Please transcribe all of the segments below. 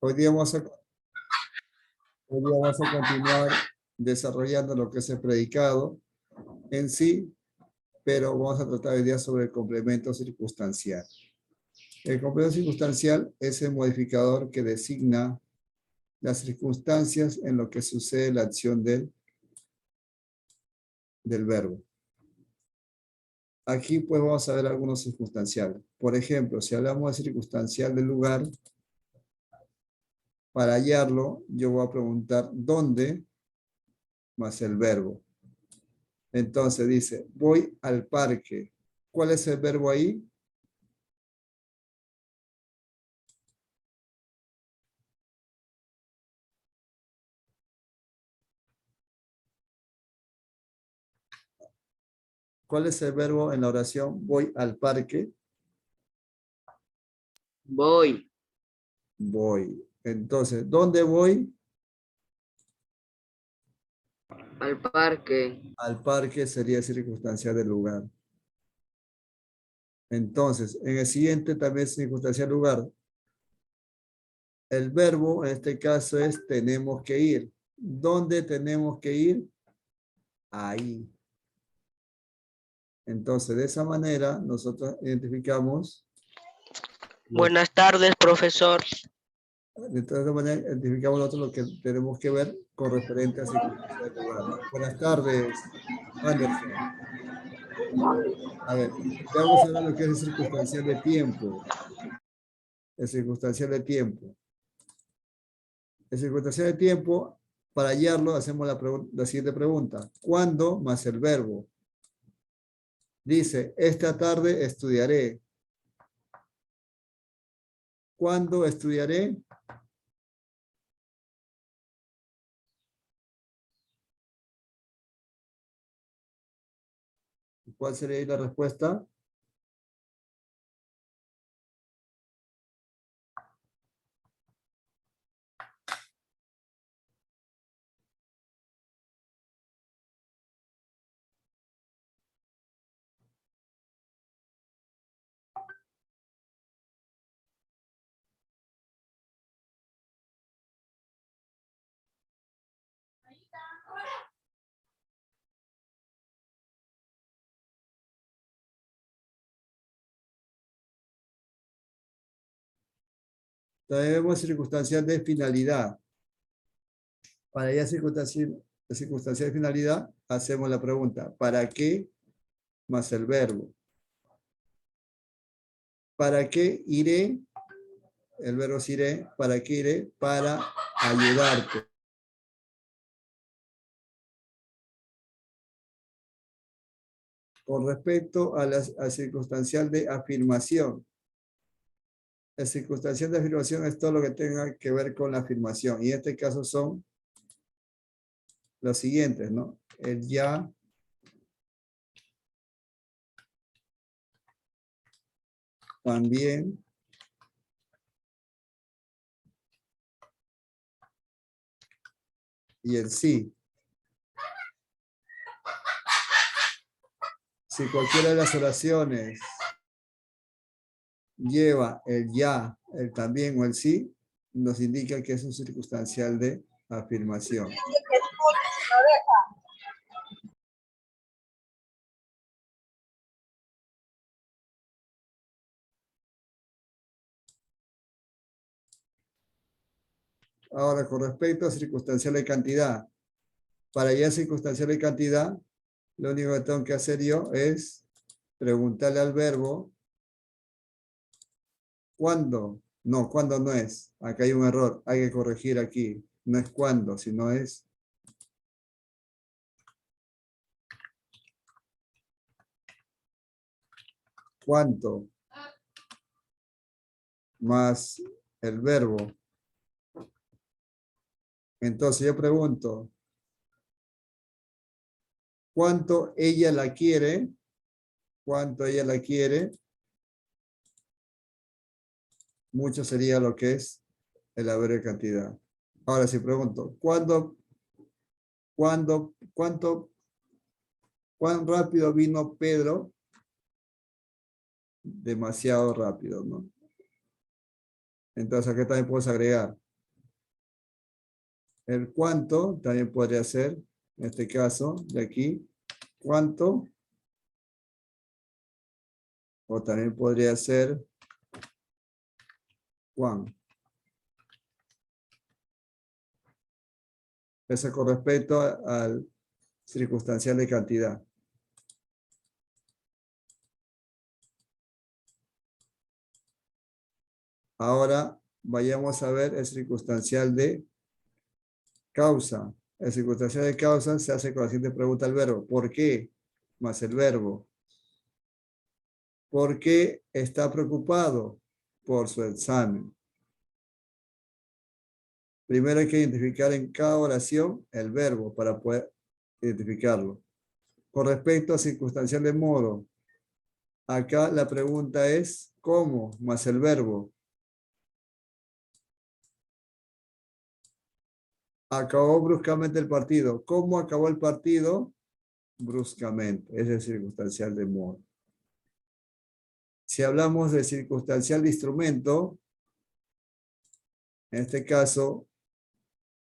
Hoy día vamos a continuar desarrollando lo que es el predicado en sí, pero vamos a tratar hoy día sobre el complemento circunstancial. El complemento circunstancial es el modificador que designa las circunstancias en lo que sucede la acción del verbo. Aquí pues vamos a ver algunos circunstanciales. Por ejemplo, si hablamos de circunstancial del lugar, para hallarlo, yo voy a preguntar ¿dónde? Más el verbo. Entonces dice, voy al parque. ¿Cuál es el verbo ahí? ¿Cuál es el verbo en la oración? Voy al parque. Voy. Voy. Entonces, ¿dónde voy? Al parque. Al parque sería circunstancial del lugar. Entonces, en el siguiente también es circunstancial lugar. El verbo en este caso es tenemos que ir. ¿Dónde tenemos que ir? Ahí. Entonces, de esa manera, nosotros identificamos. Buenas tardes, profesor. De esta manera, identificamos nosotros lo que tenemos que ver con referente a circunstancias del lugar, ¿no? Buenas tardes, Anderson. A ver, veamos ahora lo que es el circunstancial de tiempo. El circunstancial de tiempo. El circunstancial de tiempo, para hallarlo, hacemos la siguiente pregunta. ¿Cuándo más el verbo? Dice, esta tarde estudiaré. ¿Cuándo estudiaré? ¿Cuál sería ahí la respuesta? También vemos circunstancial de finalidad. Para ya circunstancial de finalidad, hacemos la pregunta, ¿para qué más el verbo? ¿Para qué iré? El verbo es iré. ¿Para qué iré? Para ayudarte. Con respecto a la circunstancial de afirmación. La circunstancial de afirmación es todo lo que tenga que ver con la afirmación. Y en este caso son los siguientes, ¿no? El ya, también, y el sí. Si cualquiera de las oraciones lleva el ya, el también o el sí, nos indica que es un circunstancial de afirmación. Ahora, con respecto a circunstancial de cantidad, para ya circunstancial de cantidad, lo único que tengo que hacer yo es preguntarle al verbo ¿cuándo? No, ¿cuándo no es? Acá hay un error, hay que corregir aquí. No es cuándo, sino es cuánto más el verbo. Entonces yo pregunto, ¿cuánto ella la quiere? ¿Cuánto ella la quiere? Mucho sería lo que es el haber de cantidad. Ahora si pregunto, ¿cuán rápido vino Pedro? Demasiado rápido, ¿no? Entonces acá también puedes agregar El cuánto también podría ser, en este caso, de aquí, cuánto. O también podría ser cuán. Eso con respecto al circunstancial de cantidad. Ahora vayamos a ver el circunstancial de causa. El circunstancial de causa se hace con la siguiente pregunta al verbo. ¿Por qué? Más el verbo. ¿Por qué está preocupado? Por su examen. Primero hay que identificar en cada oración el verbo para poder identificarlo. Con respecto a circunstancial de modo, acá la pregunta es ¿cómo? Más el verbo. Acabó bruscamente el partido. ¿Cómo acabó el partido? Bruscamente. Ese es circunstancial de modo. Si hablamos de circunstancial de instrumento, en este caso,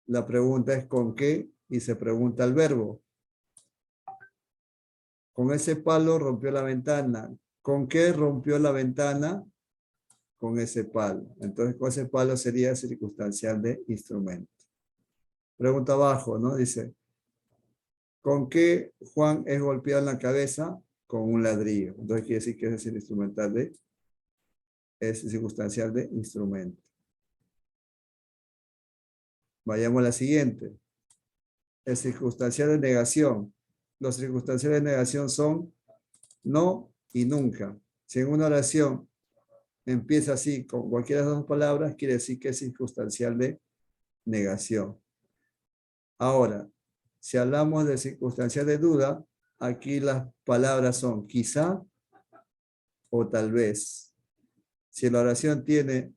la pregunta es ¿con qué? Y se pregunta el verbo. Con ese palo rompió la ventana. ¿Con qué rompió la ventana? Con ese palo. Entonces, con ese palo sería circunstancial de instrumento. Pregunta abajo, ¿no? Dice, ¿con qué Juan es golpeado en la cabeza? Con un ladrillo. Entonces quiere decir que ese es el instrumental de, es circunstancial de instrumento. Vayamos a la siguiente. El circunstancial de negación. Los circunstanciales de negación son no y nunca. Si en una oración empieza así con cualquiera de las dos palabras, quiere decir que es circunstancial de negación. Ahora, si hablamos de circunstancial de duda, aquí las palabras son quizá o tal vez. Si la oración tiene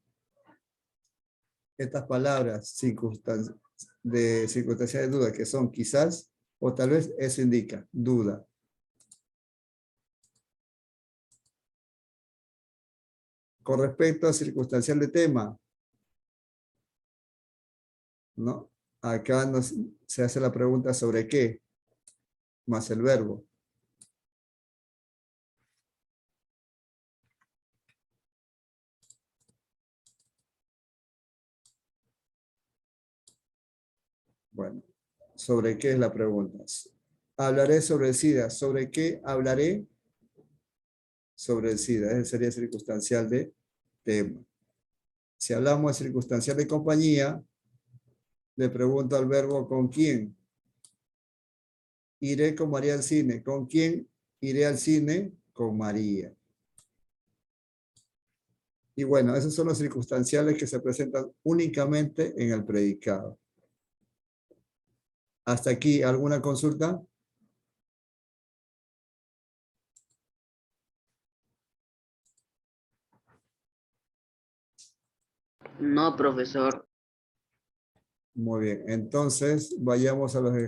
estas palabras de circunstancial de duda que son quizás o tal vez, eso indica duda. Con respecto a circunstancial de tema, ¿no? Acá se hace la pregunta sobre qué, más el verbo. Bueno, ¿sobre qué es la pregunta? Hablaré sobre el SIDA. ¿Sobre qué hablaré? Sobre el SIDA. Ese sería circunstancial de tema. Si hablamos de circunstancial de compañía, le pregunto al verbo ¿con quién? Iré con María al cine. ¿Con quién iré al cine? Con María. Y bueno, esos son los circunstanciales que se presentan únicamente en el predicado. Hasta aquí, ¿alguna consulta? No, profesor. Muy bien, entonces vayamos a los